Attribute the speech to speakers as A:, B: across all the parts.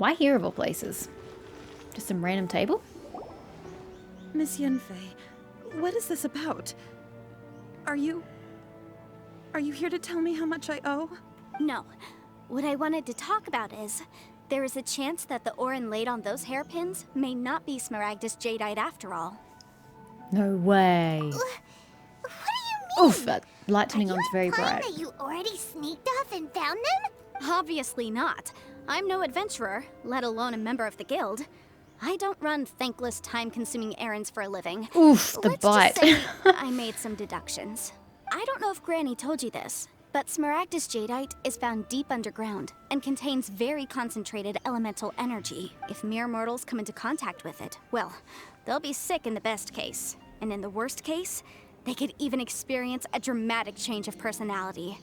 A: Why here of all places? Just some random table?
B: Miss Yanfei, what is this about? Are you here to tell me how much I owe?
C: No. What I wanted to talk about is, there is a chance that the ore inlaid on those hairpins may not be Smaragdus jadeite after all.
A: No way.
D: What do you mean?
A: Oof, that light turning on's very bright.
D: That you already sneaked off and found them?
C: Obviously not. I'm no adventurer, let alone a member of the guild. I don't run thankless, time-consuming errands for a living.
A: Oof, the
C: Let's
A: bite.
C: just say I made some deductions. I don't know if Granny told you this, but Smaragdus jadeite is found deep underground and contains very concentrated elemental energy. If mere mortals come into contact with it, well, they'll be sick in the best case. And in the worst case, they could even experience a dramatic change of personality.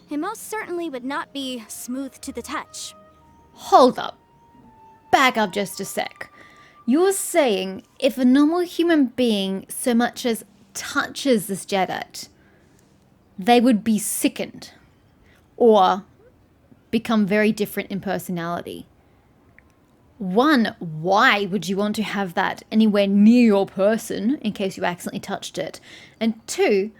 C: It most certainly would not be smooth to the touch.
A: Hold up. Back up just a sec. You're saying if a normal human being so much as touches this jadeite, they would be sickened or become very different in personality. One, why would you want to have that anywhere near your person in case you accidentally touched it? And two,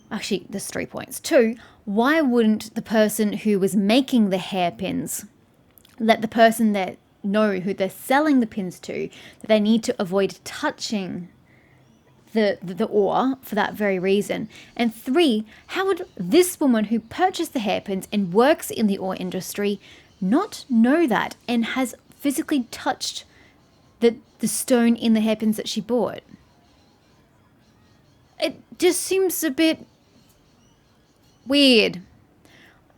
A: actually there's 3 points. Two, why wouldn't the person who was making the hairpins let the person that know who they're selling the pins to, that they need to avoid touching the ore for that very reason? And three, how would this woman who purchased the hairpins and works in the ore industry not know that and has physically touched the stone in the hairpins that she bought? It just seems a bit weird.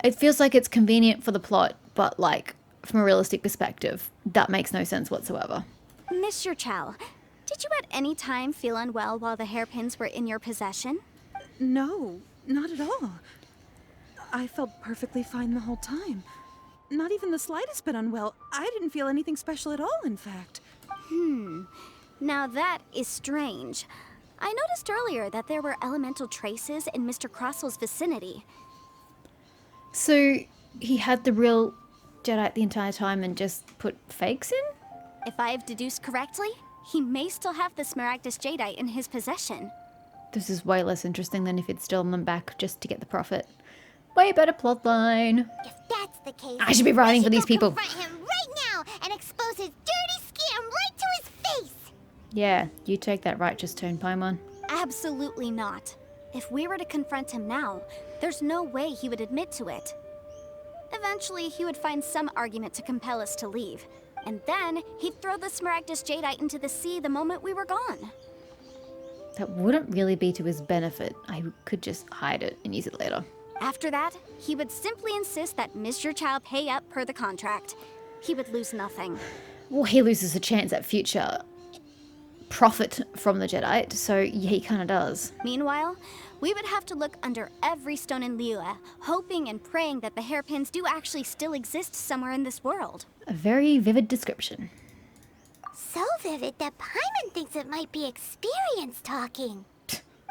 A: It feels like it's convenient for the plot, but like from a realistic perspective, that makes no sense whatsoever.
C: Mr. Chow, did you at any time feel unwell while the hairpins were in your possession?
B: No, not at all. I felt perfectly fine the whole time. Not even the slightest bit unwell. I didn't feel anything special at all, in fact.
C: Now that is strange. I noticed earlier that there were elemental traces in Mr. Crossel's vicinity.
A: So he had the real jadeite the entire time and just put fakes in?
C: If I have deduced correctly, he may still have the Smaragdus jadeite in his possession.
A: This is way less interesting than if he'd stolen them back just to get the profit. Way better plotline.
D: If that's the case,
A: I should be writing for these people.
D: Confront him right now and expose his dirty scam right to his face.
A: Yeah, you take that righteous tone, Paimon.
C: Absolutely not. If we were to confront him now, there's no way he would admit to it. Eventually, he would find some argument to compel us to leave. And then, he'd throw the Smaragdus jadeite into the sea the moment we were gone.
A: That wouldn't really be to his benefit. I could just hide it and use it later.
C: After that, he would simply insist that Mr. Chow pay up per the contract. He would lose nothing.
A: Well, he loses a chance at future profit from the jadeite, so yeah, he kind of does.
C: Meanwhile, we would have to look under every stone in Liyue, hoping and praying that the hairpins do actually still exist somewhere in this world.
A: A very vivid description.
D: So vivid that Paimon thinks it might be experience talking.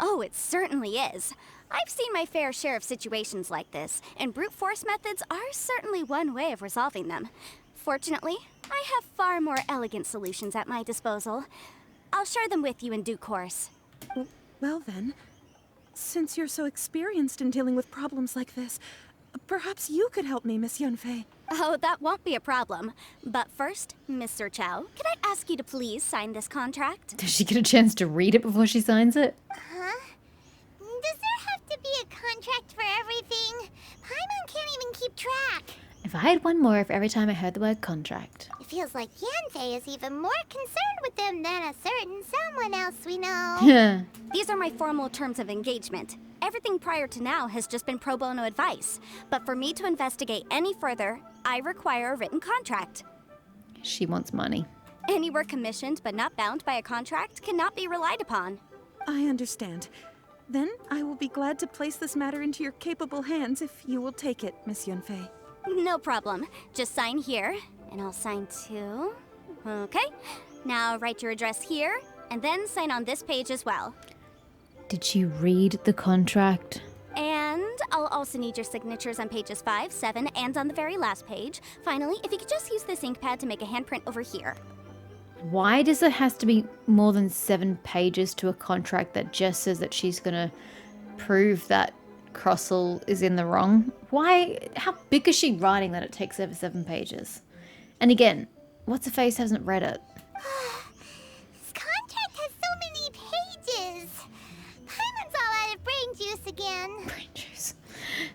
C: Oh, it certainly is. I've seen my fair share of situations like this, and brute force methods are certainly one way of resolving them. Fortunately, I have far more elegant solutions at my disposal. I'll share them with you in due course.
B: Well then, since you're so experienced in dealing with problems like this, perhaps you could help me, Miss Yanfei.
C: Oh, that won't be a problem. But first, Mr. Chow, can I ask you to please sign this contract?
A: Does she get a chance to read it before she signs it?
D: Huh? Does there have to be a contract for everything? Paimon can't even keep track.
A: If I had one more for every time I heard the word contract.
D: It feels like Yanfei is even more concerned with them than a certain someone else we know.
C: These are my formal terms of engagement. Everything prior to now has just been pro bono advice. But for me to investigate any further, I require a written contract.
A: She wants money.
C: Any work commissioned but not bound by a contract cannot be relied upon.
B: I understand. Then I will be glad to place this matter into your capable hands if you will take it, Miss Yanfei.
C: No problem. Just sign here, and I'll sign too. Okay. Now write your address here, and then sign on this page as well.
A: Did she read the contract?
C: And I'll also need your signatures on pages 5, 7, and on the very last page. Finally, if you could just use this ink pad to make a handprint over here.
A: Why does it has to be more than 7 pages to a contract that just says that she's gonna prove that Crossell is in the wrong? Why? How big is she writing that it takes over 7 pages? And again, what's-her-face hasn't read it.
D: This contract has so many pages. Paimon's all out of brain juice again.
A: Brain juice.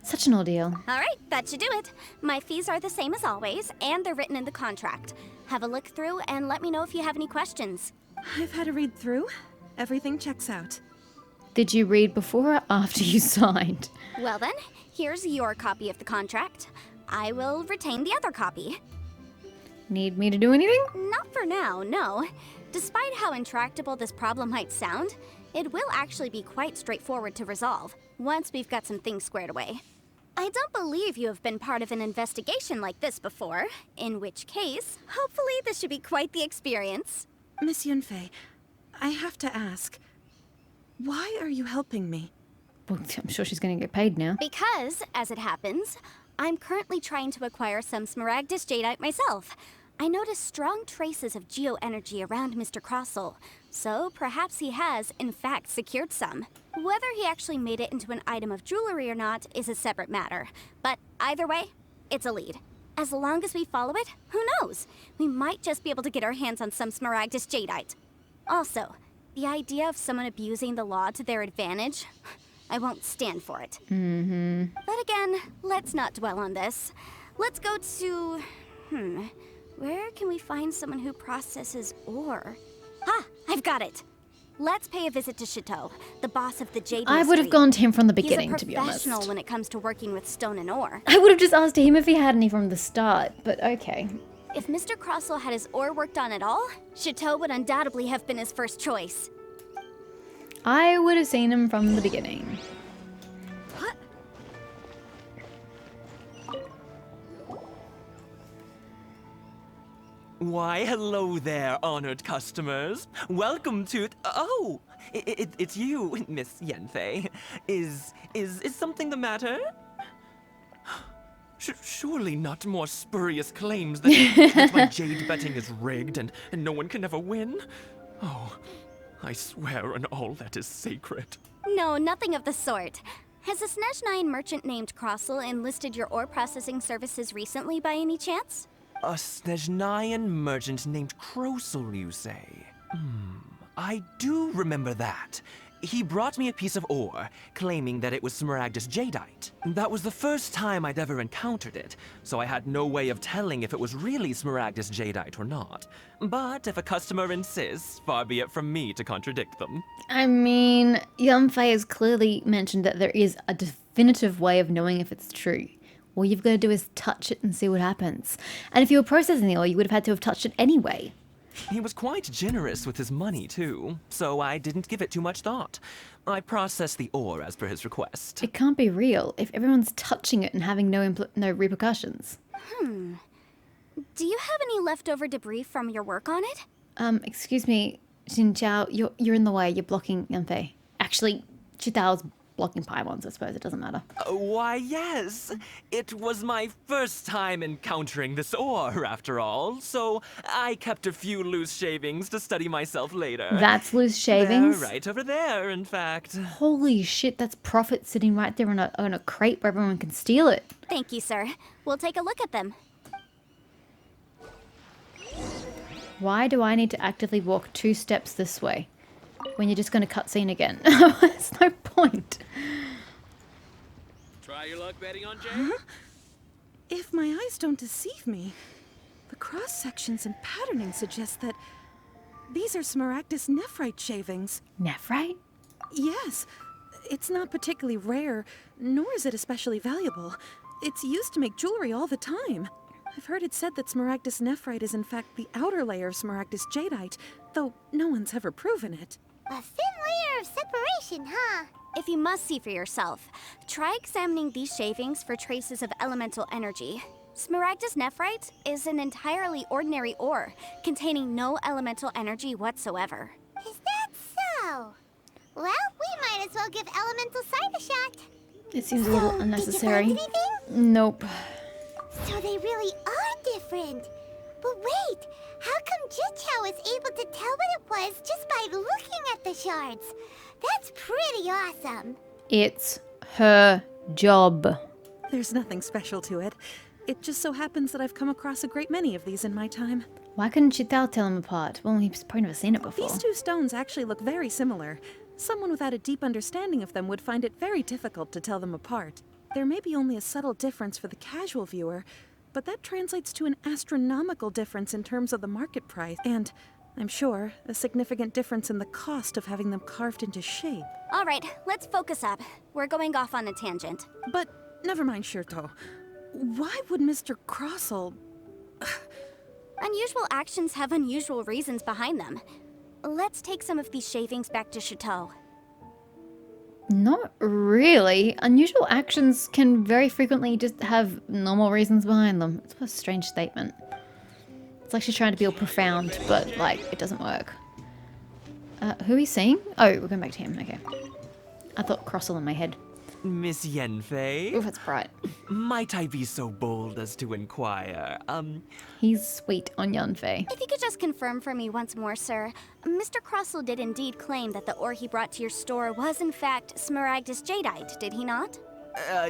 A: Such an ordeal.
C: All right, that should do it. My fees are the same as always, and they're written in the contract. Have a look through and let me know if you have any questions.
B: I've had a read through. Everything checks out.
A: Did you read before or after you signed?
C: Well then, here's your copy of the contract. I will retain the other copy.
A: Need me to do anything?
C: Not for now, no. Despite how intractable this problem might sound, it will actually be quite straightforward to resolve, once we've got some things squared away. I don't believe you have been part of an investigation like this before, in which case, hopefully this should be quite the experience.
B: Miss Yanfei, I have to ask, why are you helping me?
A: Well, I'm sure she's going to get paid now.
C: Because, as it happens, I'm currently trying to acquire some Smaragdus Jadeite myself. I noticed strong traces of geoenergy around Mr. Crossell, so perhaps he has, in fact, secured some. Whether he actually made it into an item of jewelry or not is a separate matter, but either way, it's a lead. As long as we follow it, who knows? We might just be able to get our hands on some Smaragdus Jadeite. Also, the idea of someone abusing the law to their advantage, I won't stand for it. But again, let's not dwell on this. Let's go to... where can we find someone who processes ore? Ah, I've got it! Let's pay a visit to Chateau, the boss of the Jade
A: I would have gone to him from the beginning,
C: He's
A: to
C: a
A: be honest.
C: professional when it comes to working with stone and ore.
A: I would have just asked him if he had any from the start, but okay.
C: If Mr. Crossell had his ore worked on at all, Chateau would undoubtedly have been his first choice.
A: I would have seen him from the beginning.
B: What?
E: Why, hello there, honored customers. Welcome to... Oh, it's you, Miss Yanfei. Is something the matter? Surely not more spurious claims than that my jade betting is rigged and no one can ever win? Oh, I swear on all that is sacred.
C: No, nothing of the sort. Has a Snezhnyan merchant named Crossell enlisted your ore processing services recently by any chance?
E: A Snezhnyan merchant named Crossell, you say? I do remember that. He brought me a piece of ore, claiming that it was Smaragdus Jadeite. That was the first time I'd ever encountered it, so I had no way of telling if it was really Smaragdus Jadeite or not. But if a customer insists, far be it from me to contradict them.
A: I mean, Yanfei has clearly mentioned that there is a definitive way of knowing if it's true. All you've got to do is touch it and see what happens. And if you were processing the ore, you would have had to have touched it anyway.
E: He was quite generous with his money, too, so I didn't give it too much thought. I processed the ore as per his request.
A: It can't be real if everyone's touching it and having no repercussions.
C: Do you have any leftover debris from your work on it?
A: Excuse me, Xinqiao, you're in the way. You're blocking Yanfei. Actually, Chitao's blocking Paimon, I suppose. It doesn't matter.
E: Why, yes. It was my first time encountering this ore, after all, so I kept a few loose shavings to study myself later.
A: That's loose shavings?
E: They're right over there, in fact.
A: Holy shit, that's profit sitting right there on a crate where everyone can steal it.
C: Thank you, sir. We'll take a look at them.
A: Why do I need to actively walk 2 steps this way when you're just going to cutscene again? There's no point.
F: Try your luck betting on Jade?
B: If my eyes don't deceive me, the cross-sections and patterning suggest that these are Smaragdus nephrite shavings.
A: Nephrite?
B: Yes. It's not particularly rare, nor is it especially valuable. It's used to make jewelry all the time. I've heard it said that Smaragdus nephrite is in fact the outer layer of Smaragdus jadeite, though no one's ever proven it.
D: A thin layer of separation, huh?
C: If you must see for yourself, try examining these shavings for traces of elemental energy. Smaragdus nephrite is an entirely ordinary ore, containing no elemental energy whatsoever.
D: Is that so? Well, we might as well give Elemental Sight a shot.
A: It seems a little
D: So,
A: unnecessary.
D: Did you find anything?
A: Nope.
D: So they really are different. But wait, how come Jichao was able to tell what it was just by looking at the shards? That's pretty awesome.
A: It's her job.
B: There's nothing special to it. It just so happens that I've come across a great many of these in my time.
A: Why couldn't Chitao tell them apart? Well, he's probably never seen it before.
B: These two stones actually look very similar. Someone without a deep understanding of them would find it very difficult to tell them apart. There may be only a subtle difference for the casual viewer, but that translates to an astronomical difference in terms of the market price, and, I'm sure, a significant difference in the cost of having them carved into shape.
C: All right, let's focus up. We're going off on a tangent.
B: But never mind, Shirto. Why would Mr. Crossell...
C: Unusual actions have unusual reasons behind them. Let's take some of these shavings back to Chateau.
A: Not really. Unusual actions can very frequently just have normal reasons behind them. It's a strange statement. It's like she's trying to be all profound, but like it doesn't work. Who are we seeing? Oh, we're going back to him. Okay. I thought Crossell in my head.
E: Miss Yanfei,
A: Oh, that's bright.
E: might I be so bold as to inquire?
A: He's sweet on Yanfei.
C: If you could just confirm for me once more, sir. Mr. Crossell did indeed claim that the ore he brought to your store was in fact Smaragdus Jadeite, did he not?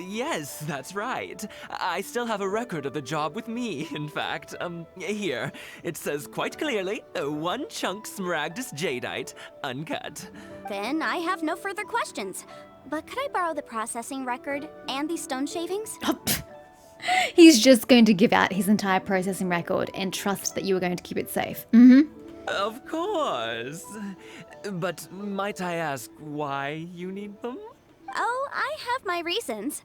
E: Yes, that's right. I still have a record of the job with me, in fact. Here. It says quite clearly, 1 chunk Smaragdus Jadeite, uncut.
C: Then I have no further questions. But could I borrow the processing record and these stone shavings?
A: He's just going to give out his entire processing record and trust that you are going to keep it safe. Mm-hmm.
E: Of course. But might I ask why you need them?
C: Oh, I have my reasons.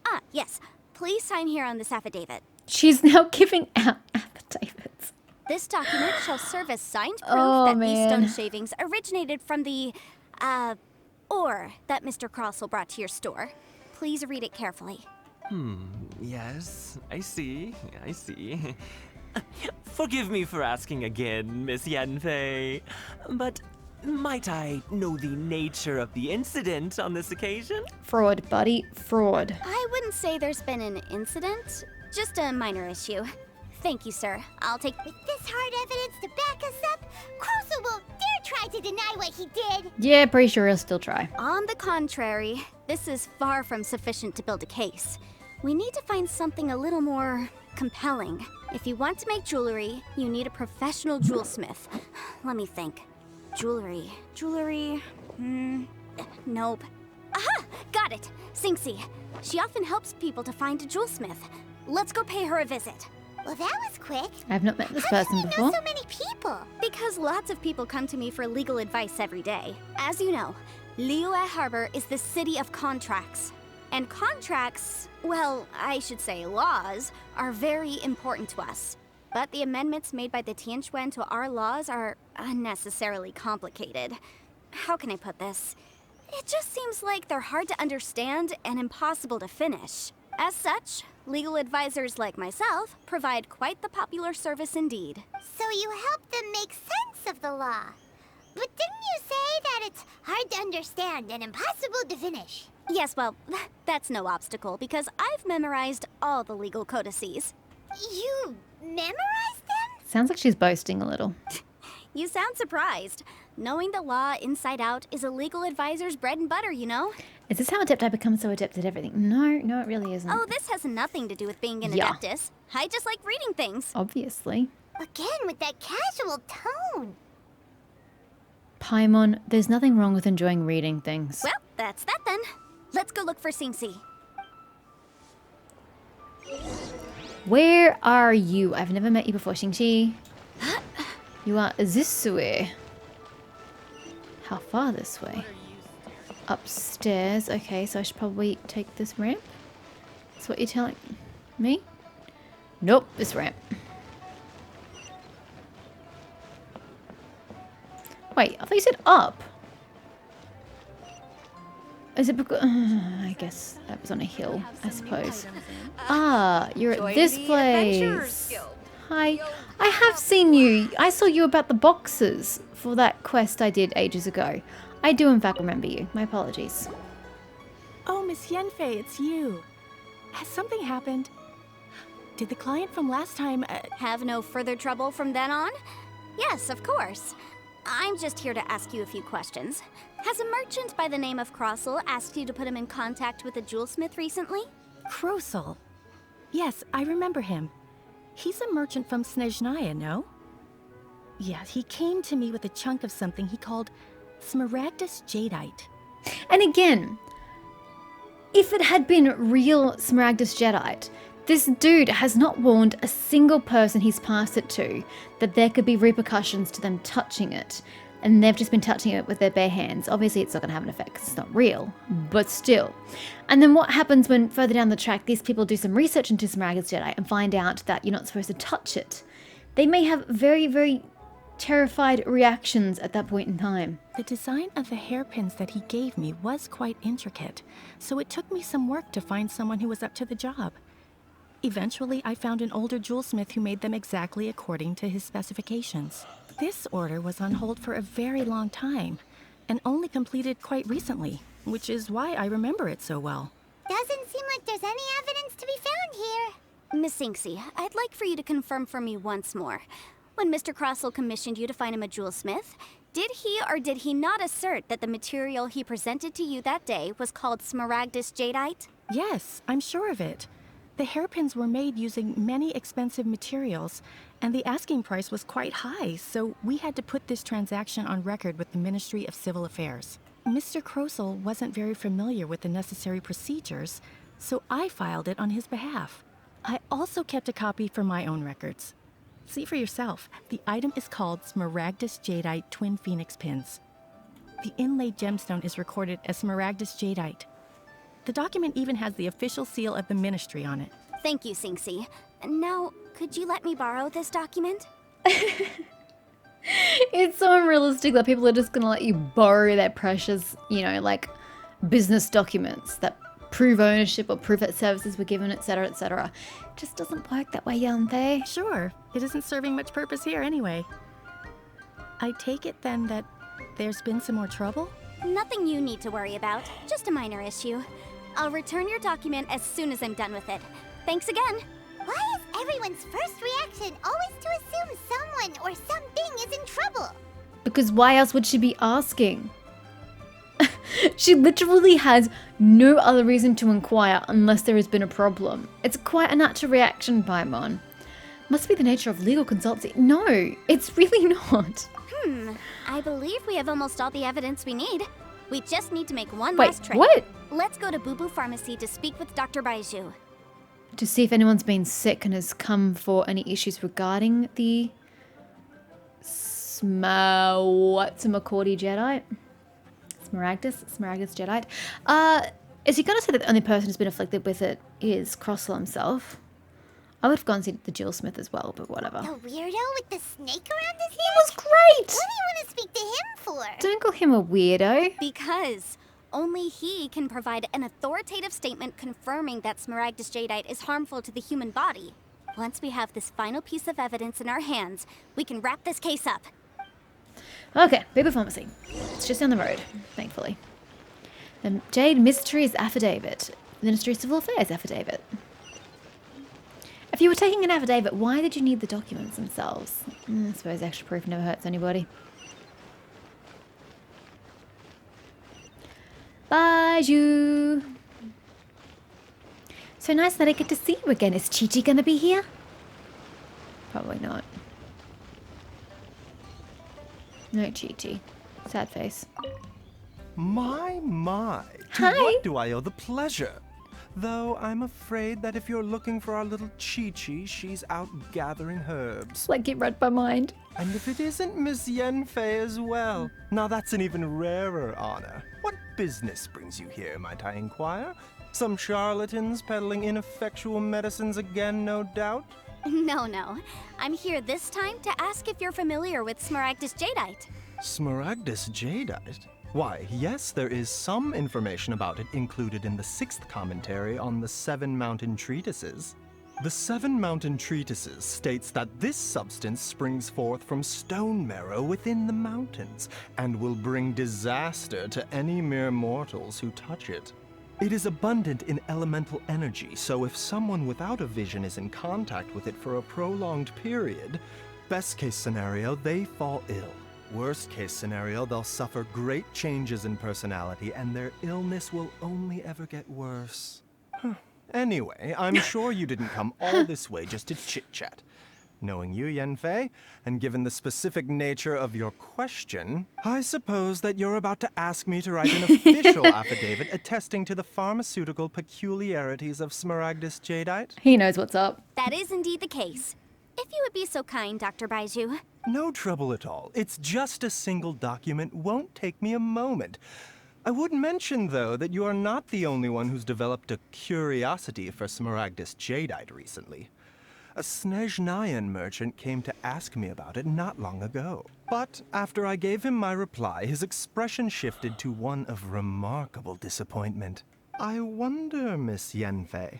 C: Ah, yes. Please sign here on this affidavit.
A: She's now giving out affidavits.
C: This document shall serve as signed proof
A: Oh,
C: that these
A: man.
C: stone shavings originated from the, ore that Mr. Crossell brought to your store. Please read it carefully.
E: Yes, I see. Forgive me for asking again, Miss Yanfei, but might I know the nature of the incident on this occasion?
A: Fraud, buddy. Fraud.
C: I wouldn't say there's been an incident, just a minor issue. Thank you, sir. I'll take...
D: With this hard evidence to back us up, Crossell won't dare try to deny what he did.
A: Yeah, pretty sure he'll still try.
C: On the contrary, this is far from sufficient to build a case. We need to find something a little more compelling. If you want to make jewelry, you need a professional jewelsmith. Let me think. Jewelry. Nope. Aha! Got it! Sinxie. She often helps people to find a jewelsmith. Let's go pay her a visit.
D: Well, that was quick.
A: I've not met this
D: How
A: person
D: do you
A: before.
D: know so many people?
C: Because lots of people come to me for legal advice every day. As you know, Liyue Harbor is the city of contracts. And contracts, well, I should say laws, are very important to us. But the amendments made by the Tianquan to our laws are unnecessarily complicated. How can I put this? It just seems like they're hard to understand and impossible to finish. As such, legal advisors like myself provide quite the popular service indeed.
D: So you help them make sense of the law. But didn't you say that it's hard to understand and impossible to finish?
C: Yes, well, that's no obstacle because I've memorized all the legal codices.
D: You memorized them?
A: Sounds like she's boasting a little.
C: You sound surprised. Knowing the law inside out is a legal advisor's bread and butter, you know?
A: Is this how adept I become so adept at everything? No, it really isn't.
C: Oh, this has nothing to do with being an
A: Yeah.
C: adeptus. I just like reading things.
A: Obviously.
D: Again, with that casual tone.
A: Paimon, there's nothing wrong with enjoying reading things.
C: Well, that's that then. Let's go look for Sinxie.
A: Where are you? I've never met you before, Xingqi. You are this way. How far this way? Upstairs. Okay, so I should probably take this ramp. That's what you're telling me? Nope, this ramp. Wait, I thought you said up. Is it because... I guess that was on a hill, I suppose. Ah, you're at this place. Hi. I have seen you. I saw you about the boxes for that quest I did ages ago. I do in fact remember you. My apologies.
B: Oh,
F: Miss Yanfei, it's you. Has something happened? Did the client from last time,
C: Have no further trouble from then on? Yes, of course. I'm just here to ask you a few questions. Has a merchant by the name of Crossel asked you to put him in contact with a jewelsmith recently?
F: Krosel? Yes, I remember him. He's a merchant from Snezhnaya, no? Yeah, he came to me with a chunk of something he called Smaragdus Jadeite.
A: And again, if it had been real Smaragdus Jadeite, this dude has not warned a single person he's passed it to that there could be repercussions to them touching it. And they've just been touching it with their bare hands. Obviously, it's not going to have an effect because it's not real, but still. And then what happens when further down the track, these people do some research into Smaragdus Jadeite and find out that you're not supposed to touch it? They may have very, very terrified reactions at that point in time.
F: The design of the hairpins that he gave me was quite intricate, so it took me some work to find someone who was up to the job. Eventually, I found an older jewelsmith who made them exactly according to his specifications. This order was on hold for a very long time, and only completed quite recently, which is why I remember it so well.
D: Doesn't seem like there's any evidence to be found here.
C: Miss Inksy, I'd like for you to confirm for me once more. When Mr. Crossel commissioned you to find him a jewelsmith, did he or did he not assert that the material he presented to you that day was called Smaragdus Jadeite?
F: Yes, I'm sure of it. The hairpins were made using many expensive materials, and the asking price was quite high, so we had to put this transaction on record with the Ministry of Civil Affairs. Mr. Krosel wasn't very familiar with the necessary procedures, so I filed it on his behalf. I also kept a copy for my own records. See for yourself, the item is called Smaragdus Jadeite Twin Phoenix Pins. The inlaid gemstone is recorded as Smaragdus Jadeite. The document even has the official seal of the ministry on it.
C: Thank you, Sinksy. Now, could you let me borrow this document?
A: It's so unrealistic that people are just going to let you borrow their precious, like business documents that prove ownership or prove that services were given, etc., etc. It just doesn't work that way, Yanfei.
F: Sure, it isn't serving much purpose here anyway. I take it then that there's been some more trouble?
C: Nothing you need to worry about, just a minor issue. I'll return your document as soon as I'm done with it. Thanks again.
D: Why is everyone's first reaction always to assume someone or something is in trouble?
A: Because why else would she be asking? She literally has no other reason to inquire unless there has been a problem. It's quite a natural reaction, Paimon. Must be the nature of legal consultancy. No, it's really not.
C: I believe we have almost all the evidence we need. We just need to make one
A: Wait,
C: last trip.
A: what?
C: Let's go to Boo Boo Pharmacy to speak with Dr. Baizhu.
A: To see if anyone's been sick and has come for any issues regarding the what's-a-McCordy Jadeite? Smaragdus Jadeite. Is he gonna say that the only person who's been afflicted with it is Crossel himself? I would have gone to see the jewelsmith as well, but whatever.
D: The weirdo with the snake around his
A: He
D: neck?
A: was great!
D: What do you want to speak to him for?
A: Don't call him a weirdo.
C: Because only he can provide an authoritative statement confirming that Smaragdus Jadeite is harmful to the human body. Once we have this final piece of evidence in our hands, we can wrap this case up.
A: Okay, Baby Pharmacy. It's just down the road, thankfully. The Jade Mysteries Affidavit. Ministry of Civil Affairs Affidavit. If you were taking an affidavit, why did you need the documents themselves? I suppose extra proof never hurts anybody. Baizhu. So nice that I get to see you again. Is Chi-Chi gonna be here? Probably not. No Chi-Chi. Sad face.
G: My. To
A: Hi.
G: what do I owe the pleasure? Though I'm afraid that if you're looking for our little Chi-Chi, she's out gathering herbs.
A: Like it read my mind.
G: And if it isn't Miss Yanfei as well, now that's an even rarer honor. What business brings you here, might I inquire? Some charlatans peddling ineffectual medicines again, no doubt?
C: No. I'm here this time to ask if you're familiar with Smaragdus Jadeite.
G: Smaragdus Jadeite? Why, yes, there is some information about it included in the 6th commentary on the 7 Mountain Treatises. The 7 Mountain Treatises states that this substance springs forth from stone marrow within the mountains, and will bring disaster to any mere mortals who touch it. It is abundant in elemental energy, so if someone without a vision is in contact with it for a prolonged period, best case scenario, they fall ill. Worst case scenario, they'll suffer great changes in personality and their illness will only ever get worse. Anyway, I'm sure you didn't come all this way just to chit-chat. Knowing you, Yanfei, and given the specific nature of your question, I suppose that you're about to ask me to write an official affidavit attesting to the pharmaceutical peculiarities of Smaragdus jadeite?
A: He knows what's up.
C: That is indeed the case. If you would be so kind, Dr. Baizhu.
G: No trouble at all. It's just a single document, won't take me a moment. I would mention, though, that you are not the only one who's developed a curiosity for Smaragdus jadeite recently. A Snezhnayan merchant came to ask me about it not long ago. But after I gave him my reply, his expression shifted to one of remarkable disappointment. I wonder, Miss Yanfei,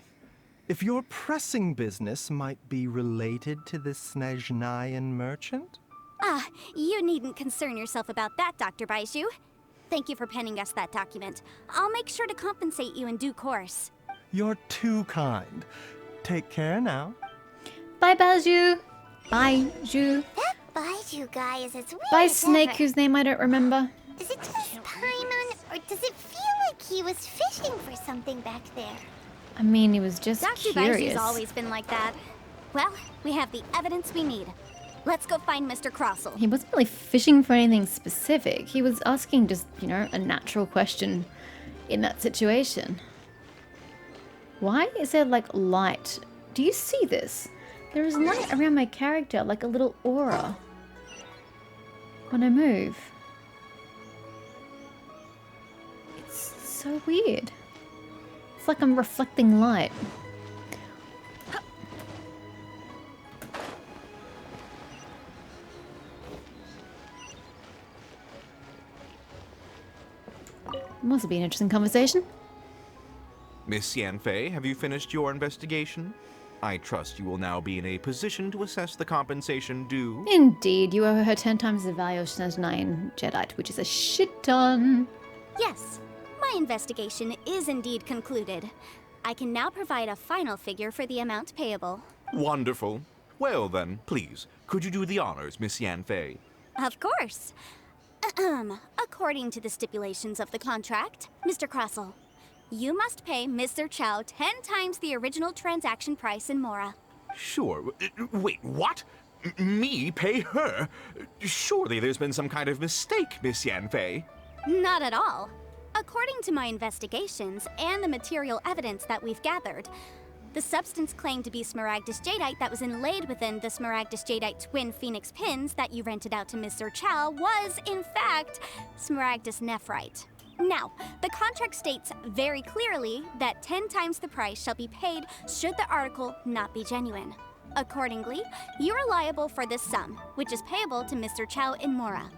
G: if your pressing business might be related to the Snezhnayan merchant?
C: Ah, you needn't concern yourself about that, Dr. Baizhu. Thank you for penning us that document. I'll make sure to compensate you in due course.
G: You're too kind. Take care now.
A: Bye, Baizhu. Baizhu.
D: That Baizhu guy is as weird
A: Bye,
D: as
A: Snake,
D: ever.
A: whose name I don't remember.
D: Is it just Paimon, or does it feel like he was fishing for something back there?
A: I mean, he was just
C: Dr.
A: curious.
C: Baizhu's always been like that. Well, we have the evidence we need. Let's go find Mr. Crossell.
A: He wasn't really fishing for anything specific. He was asking just, a natural question in that situation. Why is there, light? Do you see this? There is light around my character, like a little aura. When I move. It's so weird. It's like I'm reflecting light. Must be an interesting conversation.
H: Miss Yanfei, have you finished your investigation? I trust you will now be in a position to assess the compensation due.
A: Indeed, you owe her 10 times the value of Snezhnayan jadeite, which is a shit ton.
C: Yes, my investigation is indeed concluded. I can now provide a final figure for the amount payable.
H: Wonderful. Well then, please, could you do the honors, Miss Yanfei?
C: Of course. According to the stipulations of the contract, Mr. Crossell, you must pay Mr. Chow 10 times the original transaction price in Mora.
H: Sure. Wait, what? Me pay her? Surely there's been some kind of mistake, Miss Yanfei.
C: Not at all. According to my investigations and the material evidence that we've gathered, the substance claimed to be Smaragdus jadeite that was inlaid within the Smaragdus jadeite twin phoenix pins that you rented out to Mr. Chow was, in fact, Smaragdus nephrite. Now, the contract states very clearly that 10 times the price shall be paid should the article not be genuine. Accordingly, you are liable for this sum, which is payable to Mr. Chow in Mora.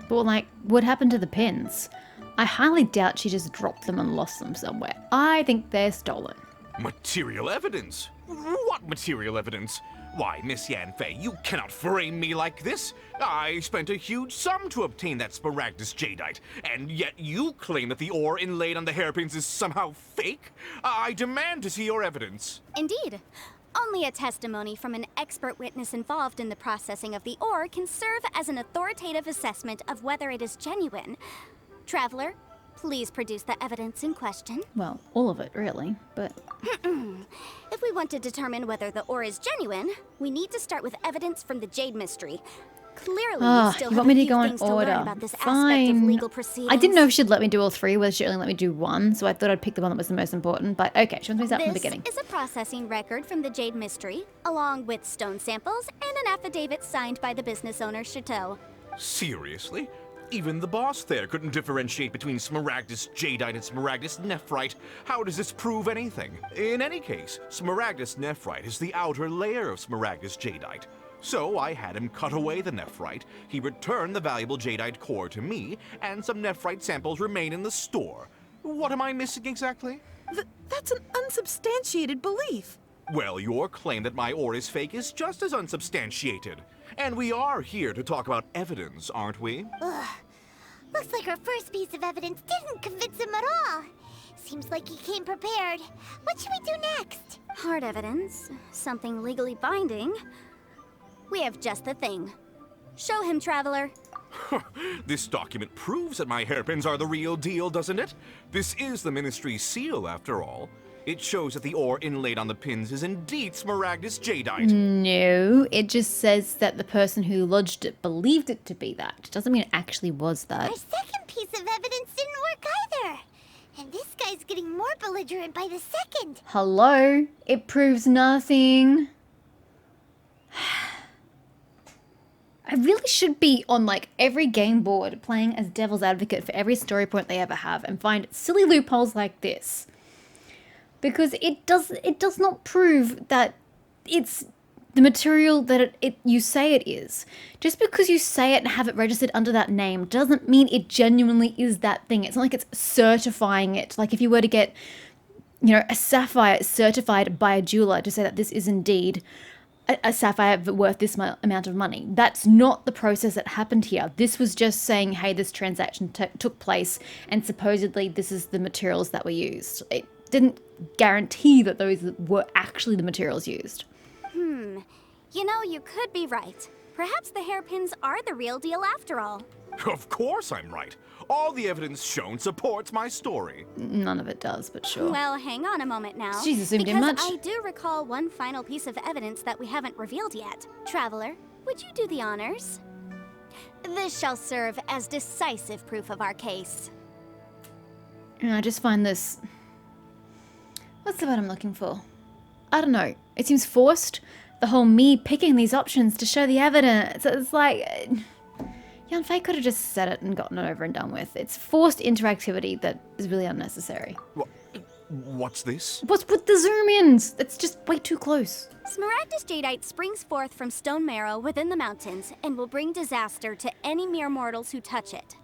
A: But what happened to the pins? I highly doubt she just dropped them and lost them somewhere. I think they're stolen.
H: Material evidence? What material evidence? Why, Miss Yanfei, you cannot frame me like this. I spent a huge sum to obtain that Smaragdus jadeite, and yet you claim that the ore inlaid on the hairpins is somehow fake? I demand to see your evidence.
C: Indeed. Only a testimony from an expert witness involved in the processing of the ore can serve as an authoritative assessment of whether it is genuine. Traveler, please produce the evidence in question.
A: Well, all of it, really, but...
C: If we want to determine whether the ore is genuine, we need to start with evidence from the Jade Mystery. Clearly, you still
A: you
C: have
A: want
C: a
A: me to
C: few
A: go in
C: things to learn
A: order.
C: about this aspect of
A: Fine.
C: legal proceedings.
A: I didn't know if she'd let me do all three, whether she only let me do one, so I thought I'd pick the one that was the most important, but okay, she wants me to start from the beginning.
C: This is a processing record from the Jade Mystery, along with stone samples and an affidavit signed by the business owner, Chateau.
H: Seriously? Even the boss there couldn't differentiate between Smaragdus jadeite and Smaragdus nephrite. How does this prove anything? In any case, Smaragdus nephrite is the outer layer of Smaragdus jadeite. So I had him cut away the nephrite, he returned the valuable jadeite core to me, and some nephrite samples remain in the store. What am I missing exactly?
B: That's an unsubstantiated belief.
H: Well, your claim that my ore is fake is just as unsubstantiated. And we are here to talk about evidence, aren't we?
D: Ugh. Looks like our first piece of evidence didn't convince him at all. Seems like he came prepared. What should we do next?
C: Hard evidence, something legally binding. We have just the thing. Show him, Traveler.
H: This document proves that my hairpins are the real deal, doesn't it? This is the Ministry's seal, after all. It shows that the ore inlaid on the pins is indeed Smaragdus jadeite.
A: No, it just says that the person who lodged it believed it to be that. It doesn't mean it actually was that.
D: Our second piece of evidence didn't work either. And this guy's getting more belligerent by the second.
A: Hello? It proves nothing. I really should be on like every game board playing as devil's advocate for every story point they ever have and find silly loopholes like this. Because it does not prove that it's the material that you say it is. Just because you say it and have it registered under that name doesn't mean it genuinely is that thing. It's not like it's certifying it. Like if you were to get, a sapphire certified by a jeweler to say that this is indeed a sapphire worth this amount of money. That's not the process that happened here. This was just saying, hey, this transaction took place and supposedly this is the materials that were used. It didn't guarantee that those were actually the materials used.
C: You could be right. Perhaps the hairpins are the real deal after all.
H: Of course I'm right. All the evidence shown supports my story.
A: None of it does, but sure.
C: Well, hang on a moment now.
A: She's assumed too
C: because
A: much.
C: I do recall one final piece of evidence that we haven't revealed yet. Traveler, would you do the honors? This shall serve as decisive proof of our case.
A: I just find this... What's the word I'm looking for? I don't know. It seems forced. The whole me picking these options to show the evidence. It's like... Yanfei could have just said it and gotten it over and done with. It's forced interactivity that is really unnecessary.
H: What's this?
A: What's with the zoom-ins? It's just way too close.
C: Smaragdus jadeite springs forth from stone marrow within the mountains and will bring disaster to any mere mortals who touch it.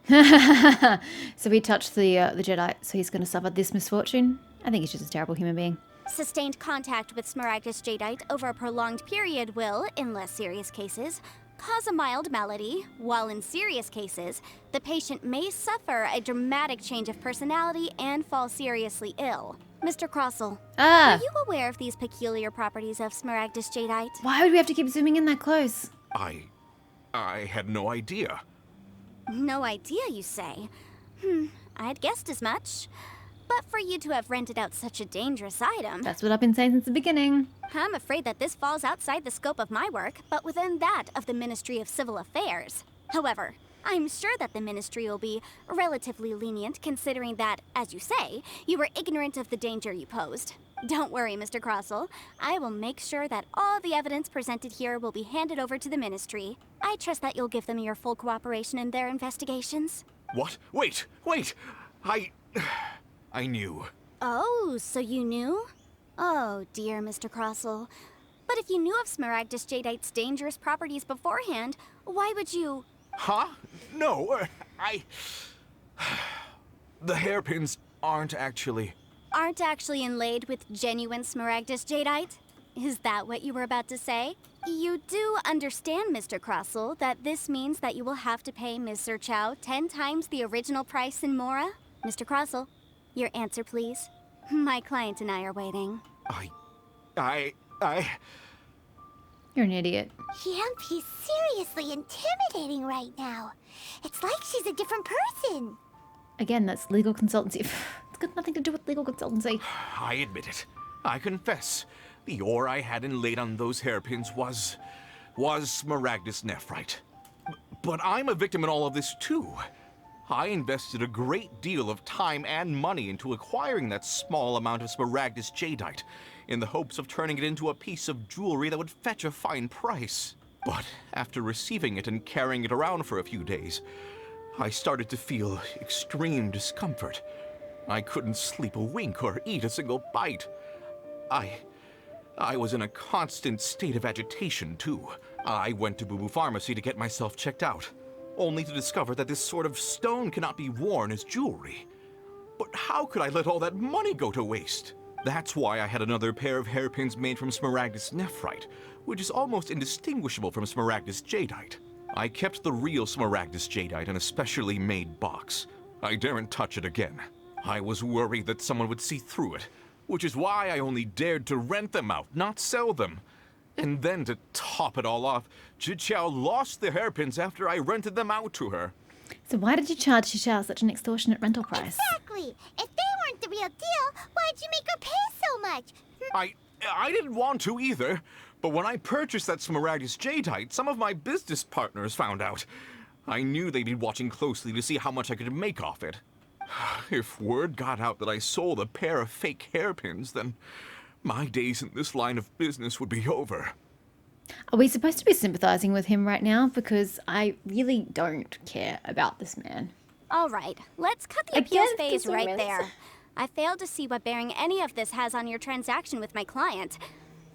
A: So he touched the jadeite, so he's going to suffer this misfortune? I think he's just a terrible human being.
C: Sustained contact with Smaragdus jadeite over a prolonged period will, in less serious cases, cause a mild malady, while in serious cases, the patient may suffer a dramatic change of personality and fall seriously ill. Mr. Crossell, are you aware of these peculiar properties of Smaragdus jadeite?
A: Why would we have to keep zooming in that close?
H: I had no idea.
C: No idea, you say? I'd guessed as much. But for you to have rented out such a dangerous item...
A: That's what I've been saying since the beginning.
C: I'm afraid that this falls outside the scope of my work, but within that of the Ministry of Civil Affairs. However, I'm sure that the Ministry will be relatively lenient considering that, as you say, you were ignorant of the danger you posed. Don't worry, Mr. Crossell. I will make sure that all the evidence presented here will be handed over to the Ministry. I trust that you'll give them your full cooperation in their investigations.
H: What? Wait! I knew.
C: Oh, so you knew? Oh, dear Mr. Crossell. But if you knew of Smaragdus jadeite's dangerous properties beforehand, why would you...
H: Huh? No, The hairpins aren't actually
C: inlaid with genuine Smaragdus jadeite? Is that what you were about to say? You do understand, Mr. Crossell, that this means that you will have to pay Ms. Zerchow 10 times the original price in Mora? Mr. Crossell, your answer, please. My client and I are waiting.
A: You're an idiot.
D: Yanfei's seriously intimidating right now. It's like she's a different person.
A: Again, that's legal consultancy. It's got nothing to do with legal consultancy.
H: I admit it. I confess. The ore I had inlaid on those hairpins was Smaragdus nephrite. But I'm a victim in all of this too. I invested a great deal of time and money into acquiring that small amount of Smaragdus jadeite, in the hopes of turning it into a piece of jewelry that would fetch a fine price. But after receiving it and carrying it around for a few days, I started to feel extreme discomfort. I couldn't sleep a wink or eat a single bite. I was in a constant state of agitation, too. I went to Boo Boo Pharmacy to get myself checked out, only to discover that this sort of stone cannot be worn as jewelry. But how could I let all that money go to waste? That's why I had another pair of hairpins made from Smaragdus nephrite, which is almost indistinguishable from Smaragdus jadeite. I kept the real Smaragdus jadeite in a specially made box. I daren't touch it again. I was worried that someone would see through it, which is why I only dared to rent them out, not sell them. And then to top it all off, Zhiqiao lost the hairpins after I rented them out to her.
A: So why did you charge Xiao such an extortionate rental price?
D: Exactly. If they weren't the real deal, why'd you make her pay so much?
H: I didn't want to either, but when I purchased that Smaragdus Jadeite, some of my business partners found out. I knew they'd be watching closely to see how much I could make off it. If word got out that I sold a pair of fake hairpins, then my days in this line of business would be over.
A: Are we supposed to be sympathizing with him right now? Because I really don't care about this man.
C: All right, let's cut the appeals phase right there. I failed to see what bearing any of this has on your transaction with my client.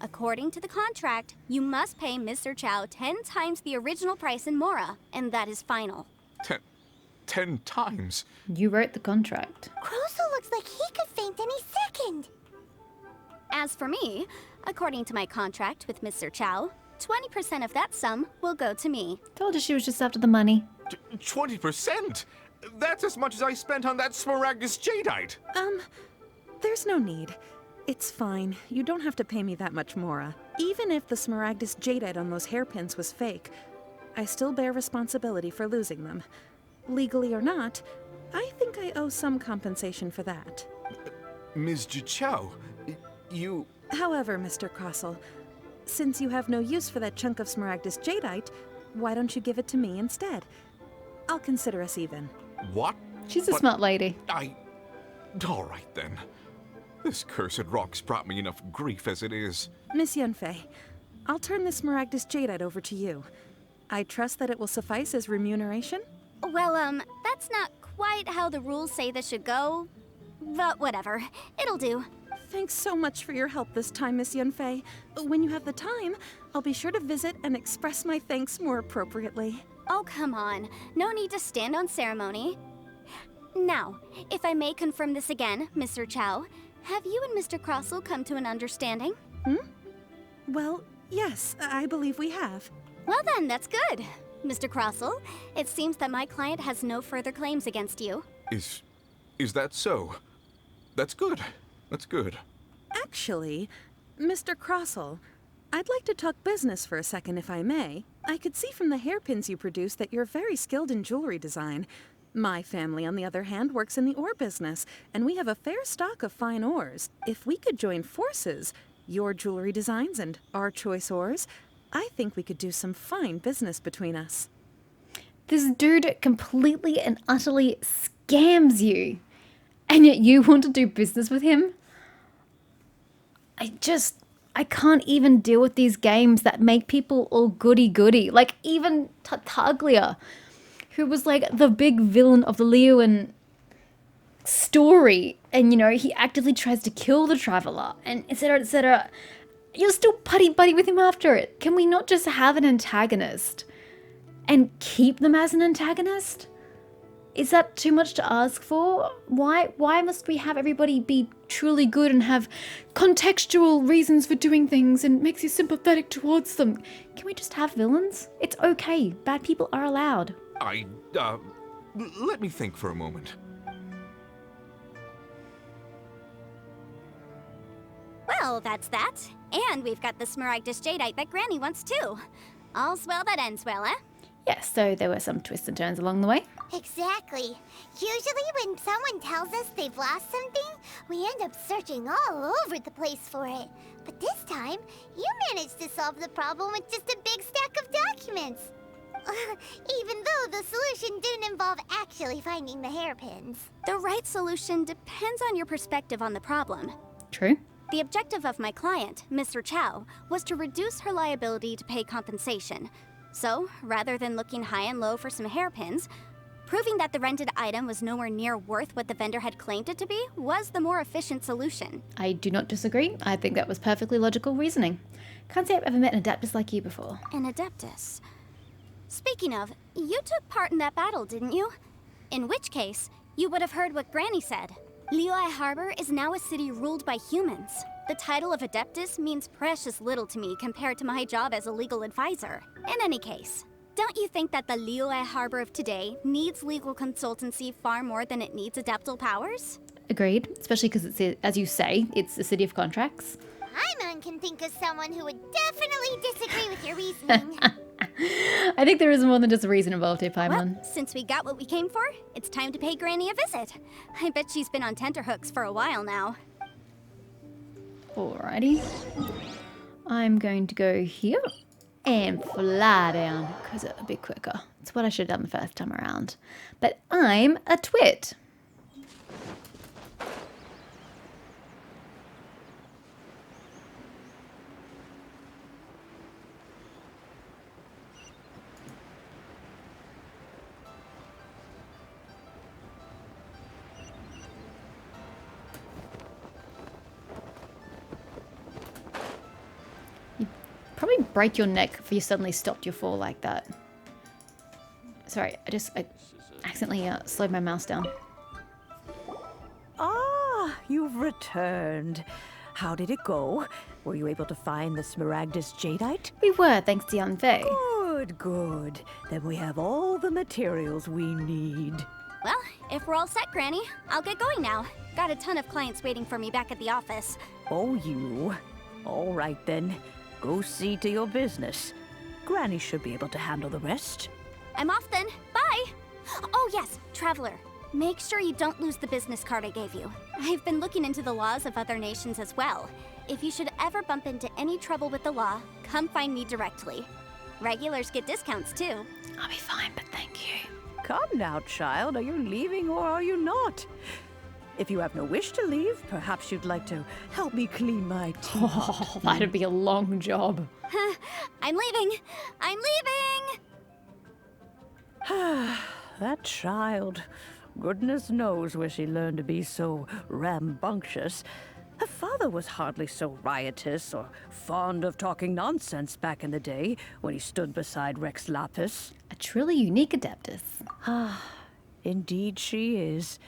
C: According to the contract, you must pay Mr. Chow 10 times the original price in Mora, and that is final.
H: 10 times?
A: You wrote the contract.
D: Crosel looks like he could faint any second.
C: As for me, according to my contract with Mr. Chow, 20% of that sum will go to me.
A: Told her she was just after the money.
H: 20%? That's as much as I spent on that Smaragdus Jadeite.
B: There's no need. It's fine. You don't have to pay me that much, Mora. Even if the Smaragdus Jadeite on those hairpins was fake, I still bear responsibility for losing them. Legally or not, I think I owe some compensation for that.
H: Ms. Zhiqiao, you...
B: However, Mr. Crosel, since you have no use for that chunk of Smaragdus Jadeite, why don't you give it to me instead? I'll consider us even.
H: What?
A: She's a smart lady.
H: All right, then. This cursed rock's brought me enough grief as it is.
B: Miss Yanfei, I'll turn the Smaragdus Jadeite over to you. I trust that it will suffice as remuneration?
C: Well, that's not quite how the rules say this should go. But whatever, it'll do.
B: Thanks so much for your help this time, Miss Yanfei. When you have the time, I'll be sure to visit and express my thanks more appropriately.
C: Oh, come on. No need to stand on ceremony. Now, if I may confirm this again, Mr. Chow, have you and Mr. Crosel come to an understanding?
B: Well, yes, I believe we have.
C: Well then, that's good. Mr. Crosel, it seems that my client has no further claims against you.
H: Is that so? That's good. That's good.
B: Actually, Mr. Crosel, I'd like to talk business for a second if I may. I could see from the hairpins you produce that you're very skilled in jewelry design. My family, on the other hand, works in the ore business, and we have a fair stock of fine ores. If we could join forces, your jewelry designs and our choice ores, I think we could do some fine business between us.
A: This dude completely and utterly scams you. And yet you want to do business with him? I can't even deal with these games that make people all goody-goody. Like even Tartaglia, who was like the big villain of the Liyuan story. And, you know, he actively tries to kill the Traveler and et cetera, et cetera. You're still putty-buddy with him after it. Can we not just have an antagonist and keep them as an antagonist? Is that too much to ask for? Why must we have everybody be truly good and have contextual reasons for doing things and makes you sympathetic towards them? Can we just have villains? It's okay. Bad people are allowed.
H: Let me think for a moment.
C: Well, that's that. And we've got the Smaragdus Jadeite that Granny wants too. All's well that ends well, eh?
A: Yes, so there were some twists and turns along the way.
D: Exactly. Usually when someone tells us they've lost something, we end up searching all over the place for it. But this time, you managed to solve the problem with just a big stack of documents. Even though the solution didn't involve actually finding the hairpins.
C: The right solution depends on your perspective on the problem.
A: True.
C: The objective of my client, Mr. Chow, was to reduce her liability to pay compensation. So, rather than looking high and low for some hairpins, proving that the rented item was nowhere near worth what the vendor had claimed it to be was the more efficient solution.
A: I do not disagree. I think that was perfectly logical reasoning. Can't say I've ever met an Adeptus like you before.
C: An Adeptus. Speaking of, you took part in that battle, didn't you? In which case, you would have heard what Granny said. Liyue Harbor is now a city ruled by humans. The title of Adeptus means precious little to me compared to my job as a legal advisor. In any case, don't you think that the Liyue Harbor of today needs legal consultancy far more than it needs adeptal powers?
A: agreed. Especially because it's, as you say, it's a city of contracts.
D: Paimon can think of someone who would definitely disagree with your reasoning.
A: I think there is more than just a reason involved here, Paimon.
C: Well, since we got what we came for, it's time to pay Granny a visit. I bet she's been on tenterhooks for a while now.
A: Alrighty. I'm going to go here and fly down because it'll be quicker. It's what I should have done the first time around. But I'm a twit. Probably break your neck if you suddenly stopped your fall like that. Sorry, I accidentally slowed my mouse down.
I: Ah, you've returned. How did it go? Were you able to find the Smaragdus Jadeite?
A: We were, thanks to Yanfei.
I: Good, good. Then we have all the materials we need.
C: Well, if we're all set, Granny, I'll get going now. Got a ton of clients waiting for me back at the office.
I: Oh, you. All right, then. Go see to your business. Granny should be able to handle the rest.
C: I'm off then. Bye! Oh yes, Traveler. Make sure you don't lose the business card I gave you. I've been looking into the laws of other nations as well. If you should ever bump into any trouble with the law, come find me directly. Regulars get discounts too.
A: I'll be fine, but thank you.
I: Come now, child. Are you leaving or are you not? If you have no wish to leave, perhaps you'd like to help me clean my teapot.
A: Oh, that'd be a long job.
C: I'm leaving! I'm leaving!
I: That child. Goodness knows where she learned to be so rambunctious. Her father was hardly so riotous or fond of talking nonsense back in the day when he stood beside Rex Lapis.
A: A truly unique Adeptus.
I: Indeed she is.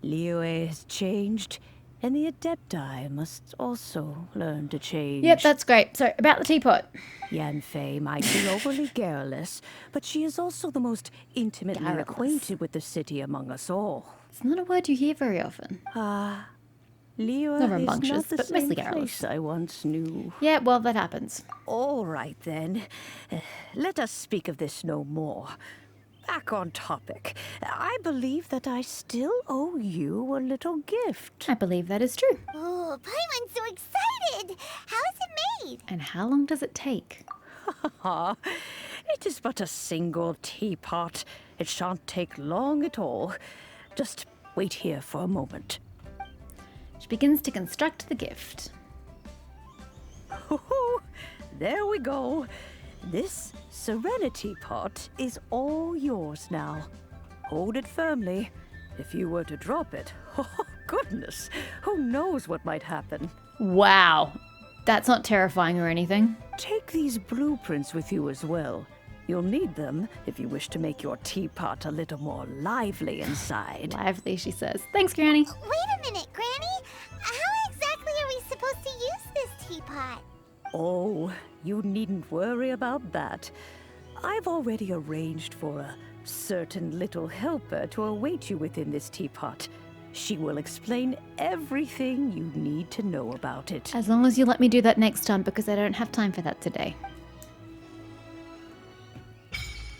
I: Liyue has changed, and the Adepti must also learn to change.
A: Yep, that's great. So, about the teapot.
I: Yanfei might be overly garrulous, but she is also the most intimately
A: Garrulous.
I: acquainted with the city among us all.
A: It's not a word you hear very often.
I: Liyue
A: Not
I: is
A: rambunctious,
I: not the
A: but
I: same
A: mostly garrulous.
I: place I once knew.
A: Yeah, well, that happens.
I: All right, then. Let us speak of this no more. Back on topic. I believe that I still owe you a little gift.
A: I believe that is true.
D: Oh, Paimon's so excited! How is it made?
A: And how long does it take?
I: It is but a single teapot. It shan't take long at all. Just wait here for a moment.
A: She begins to construct the gift.
I: There we go. This Serenity Pot is all yours now. Hold it firmly. If you were to drop it, oh goodness, who knows what might happen.
A: Wow. That's not terrifying or anything.
I: Take these blueprints with you as well. You'll need them if you wish to make your teapot a little more lively inside.
A: Lively, she says. Thanks, Granny.
D: Wait a minute, Granny! How exactly are we supposed to use this teapot?
I: Oh, you needn't worry about that. I've already arranged for a certain little helper to await you within this teapot. She will explain everything you need to know about it.
A: As long as you let me do that next time, because I don't have time for that today.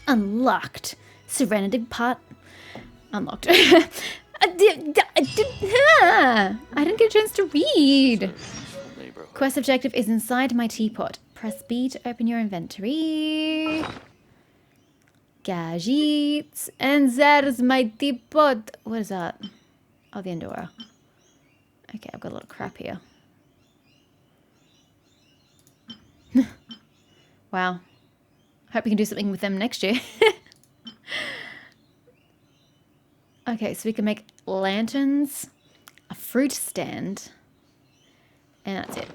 A: Unlocked. Serenity Pot. Unlocked. I didn't get a chance to read. Quest objective is inside my teapot. Press B to open your inventory. Gadgets. And there's my teapot. What is that? Oh, the Endora. Okay, I've got a lot of crap here. Wow. Hope we can do something with them next year. Okay, so we can make lanterns, a fruit stand, and that's it.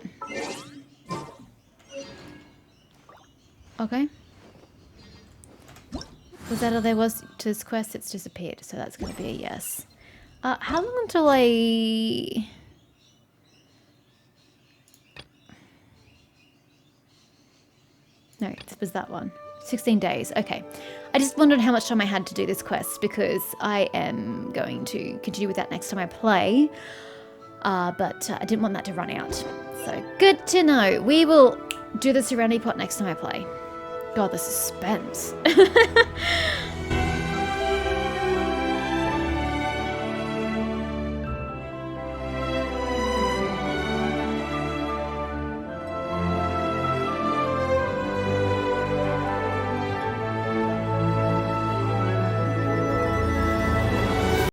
A: Okay. Was that all there was to this quest? It's disappeared, so that's going to be a yes. How long until I... No, this was that one. 16 days. Okay. I just wondered how much time I had to do this quest because I am going to continue with that next time I play. But I didn't want that to run out. So good to know. We will do the Serenity Pot next time I play. God, the suspense.